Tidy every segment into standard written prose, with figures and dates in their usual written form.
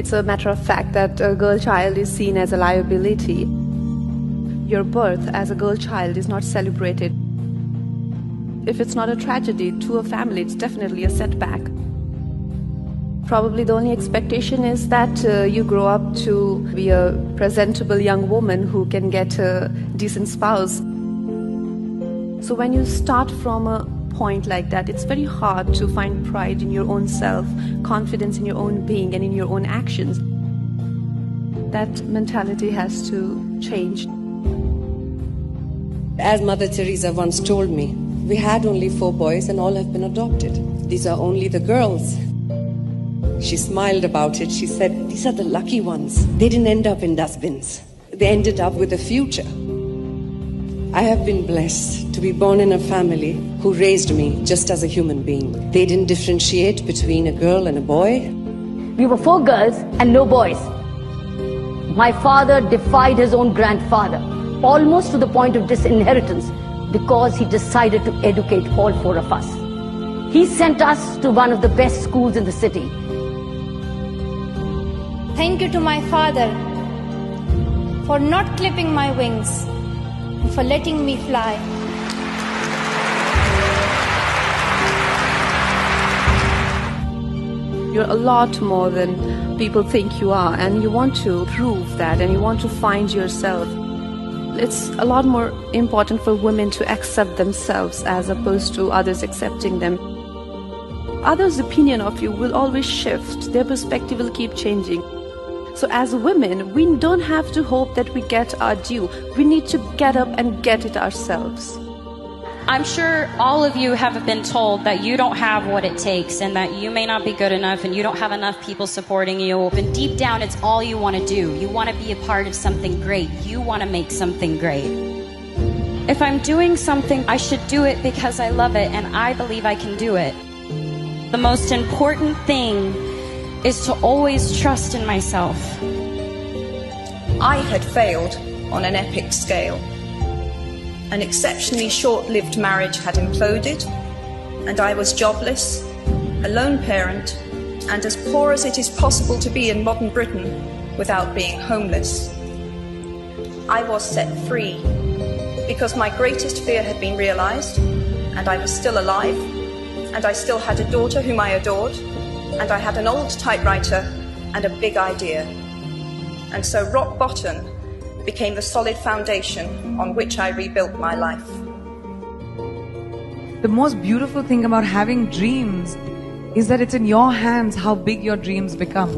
It's a matter of fact that a girl child is seen as a liability. Your birth as a girl child is not celebrated. If it's not a tragedy to a family, it's definitely a setback. Probably the only expectation is that you grow up to be a presentable young woman who can get a decent spouse. So when you start from a point like that, it's very hard to find pride in your own self, confidence in your own being and in your own actions. That mentality has to change. As Mother Teresa once told me, we had only 4 boys and all have been adopted. These are only the girls. She smiled about it. She said, these are the lucky ones. They didn't end up in dustbins. They ended up with a future. I have been blessed to be born in a family who raised me just as a human being. They didn't differentiate between a girl and a boy. We were 4 girls and no boys. My father defied his own grandfather, almost to the point of disinheritance, because he decided to educate all 4 of us. He sent us to one of the best schools in the city. Thank you to my father for not clipping my wings and for letting me fly. You're a lot more than people think you are, and you want to prove that and you want to find yourself. It's a lot more important for women to accept themselves as opposed to others accepting them. Others' opinion of you will always shift. Their perspective will keep changing. So as women, we don't have to hope that we get our due. We need to get up and get it ourselves. I'm sure all of you have been told that you don't have what it takes and that you may not be good enough and you don't have enough people supporting you. And deep down, it's all you want to do. You want to be a part of something great. You want to make something great. If I'm doing something, I should do it because I love it and I believe I can do it. The most important thing is to always trust in myself. I had failed on an epic scale. An exceptionally short-lived marriage had imploded, and I was jobless, a lone parent, and as poor as it is possible to be in modern Britain without being homeless. I was set free because my greatest fear had been realized, and I was still alive, and I still had a daughter whom I adored, and I had an old typewriter and a big idea. And so rock bottom became the solid foundation on which I rebuilt my life. The most beautiful thing about having dreams is that it's in your hands how big your dreams become.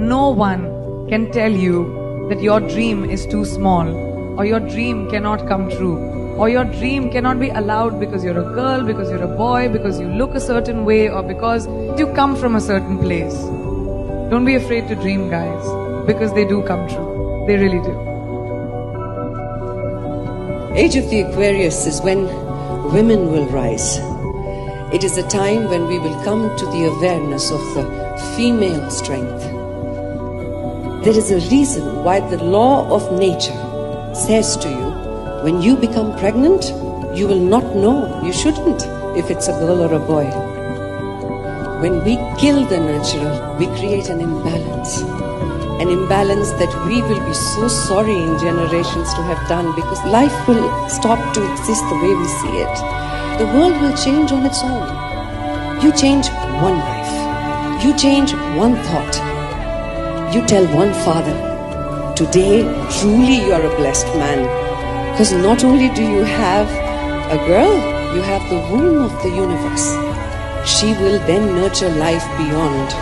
No one can tell you that your dream is too small, or your dream cannot come true, or your dream cannot be allowed because you're a girl, because you're a boy, because you look a certain way, or because you come from a certain place. Don't be afraid to dream, guys, because they do come true. They really do. Age of the Aquarius is when women will rise. It is a time when we will come to the awareness of the female strength. There is a reason why the law of nature says to you, when you become pregnant, you will not know, you shouldn't, if it's a girl or a boy. When we kill the natural, we create an imbalance. An imbalance that we will be so sorry in generations to have done, because life will stop to exist the way we see it. The world will change on its own. You change one life. You change one thought. You tell one father, today truly you are a blessed man. Because not only do you have a girl, you have the womb of the universe. She will then nurture life beyond.